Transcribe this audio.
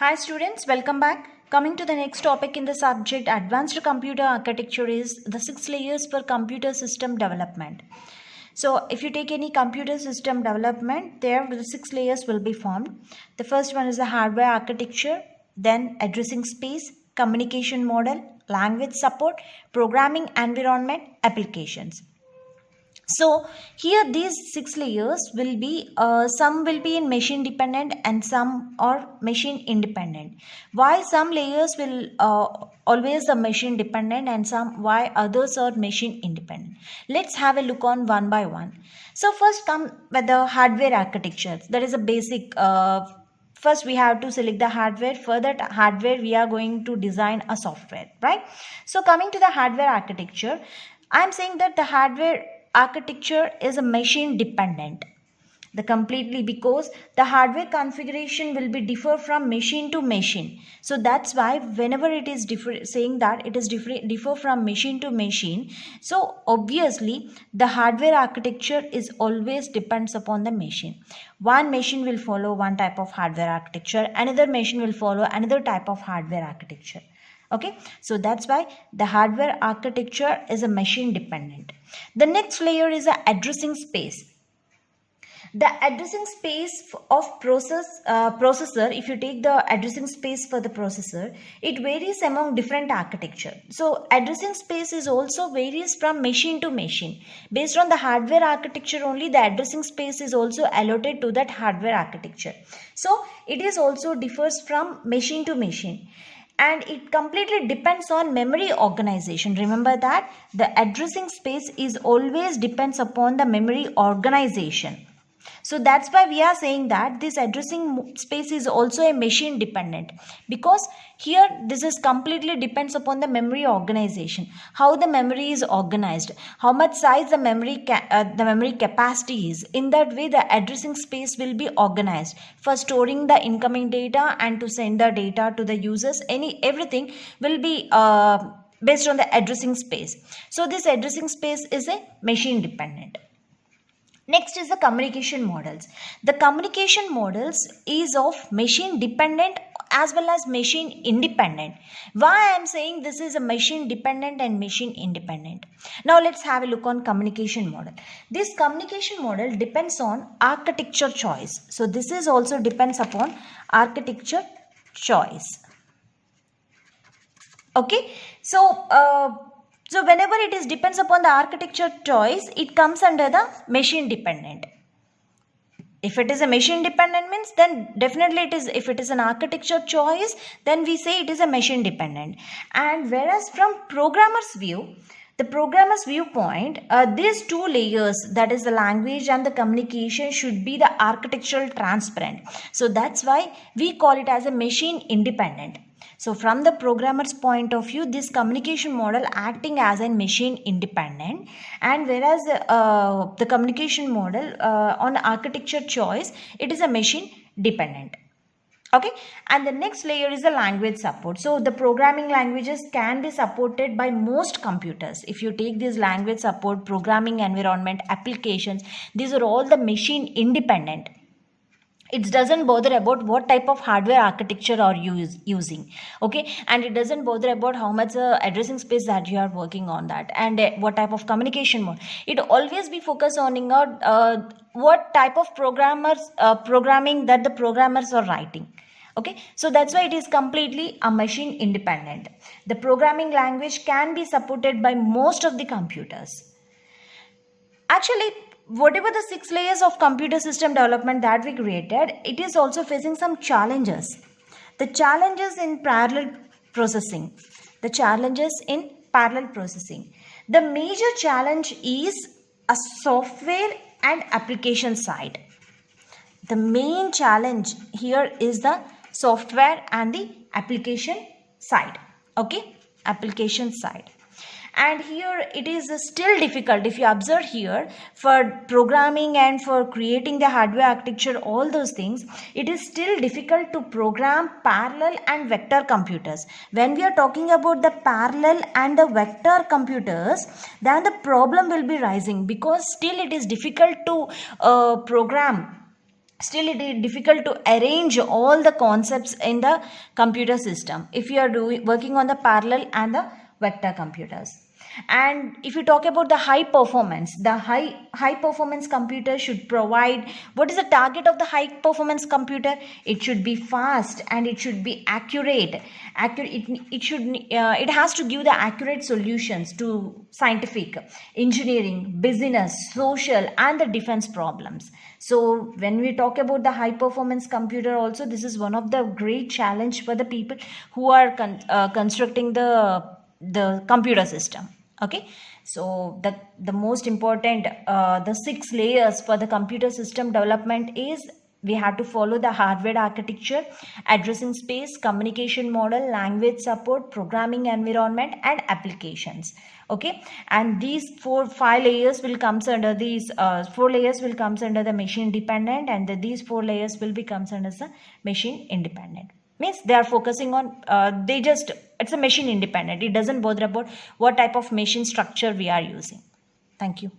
Hi students, welcome back. Coming to the next topic in the subject advanced computer architecture is the 6 layers for computer system development. So if you take any computer system development, there the 6 layers will be formed. The first one is the hardware architecture, then addressing space, communication model, language support, programming environment, applications. So here these 6 layers will be some will be in machine dependent and some are machine independent. Why some layers will always the machine dependent and some why others are machine independent? Let's have a look on one by one. So first come with the hardware architecture. That is a basic first we have to select the hardware. For that hardware we are going to design a software, right? So coming to the hardware architecture, I am saying that the hardware architecture is a machine dependent, the completely, because the hardware configuration will be differ from machine to machine. So that's why whenever it is saying that it is differ from machine to machine, so obviously the hardware architecture is always depends upon the machine. One machine will follow one type of hardware architecture, another machine will follow another type of hardware architecture. Okay, so that's why the hardware architecture is a machine dependent. The next layer is the addressing space. The addressing space of processor, if you take the addressing space for the processor, it varies among different architecture. So addressing space is also varies from machine to machine. Based on the hardware architecture only, the addressing space is also allotted to that hardware architecture. So it is also differs from machine to machine. And it completely depends on memory organization. Remember that the addressing space is always depends upon the memory organization. So that's why we are saying that this addressing space is also a machine dependent, because here this is completely depends upon the memory organization, how the memory is organized, how much size the memory capacity is. In that way the addressing space will be organized for storing the incoming data and to send the data to the users. Everything will be based on the addressing space. So this addressing space is a machine dependent. Next is the communication models. The communication models is of machine dependent as well as machine independent. Why I am saying this is a machine dependent and machine independent? Now let's have a look on communication model. This communication model depends on architecture choice. So this is also depends upon architecture choice. Okay, so whenever it is depends upon the architecture choice, it comes under the machine dependent. If it is a machine dependent means then definitely it is, if it is an architecture choice, then we say it is a machine dependent. And whereas from programmer's view, the programmer's viewpoint, these 2 layers, that is the language and the communication, should be the architectural transparent. So that's why we call it as a machine independent. So from the programmer's point of view, this communication model acting as a machine independent, and whereas the communication model on architecture choice, it is a machine dependent. Okay, and the next layer is the language support. So the programming languages can be supported by most computers. If you take this language support, programming environment, applications, these are all the machine independent. It doesn't bother about what type of hardware architecture are you using. Okay, and it doesn't bother about how much addressing space that you are working on that, and what type of communication mode. It always be focused on what type of programming that the programmers are writing. Okay, so that's why it is completely a machine independent. The programming language can be supported by most of the computers. Actually, whatever the 6 layers of computer system development that we created, it is also facing some challenges. The challenges in parallel processing. The major challenge is a software and application side. The main challenge here is the software and the application side. Okay, application side. And here it is still difficult. If you observe here, for programming and for creating the hardware architecture, all those things, it is still difficult to program parallel and vector computers. When we are talking about the parallel and the vector computers, then the problem will be rising, because still it is difficult to program still it is difficult to arrange all the concepts in the computer system if you are working on the parallel and the vector computers. And if you talk about the high performance, the high performance computer should provide, what is the target of the high performance computer? It should be fast and it should be accurate. It has to give the accurate solutions to scientific, engineering, business, social and the defense problems. So when we talk about the high performance computer also, this is one of the great challenge for the people who are constructing the computer system. Okay, so the most important the 6 layers for the computer system development is we have to follow the hardware architecture, addressing space, communication model, language support, programming environment and applications. Okay, and these 5 layers will comes under these 4 layers will comes under the machine dependent, and these 4 layers will becomes under the machine independent. Means they are focusing on it's a machine independent. It doesn't bother about what type of machine structure we are using. Thank you.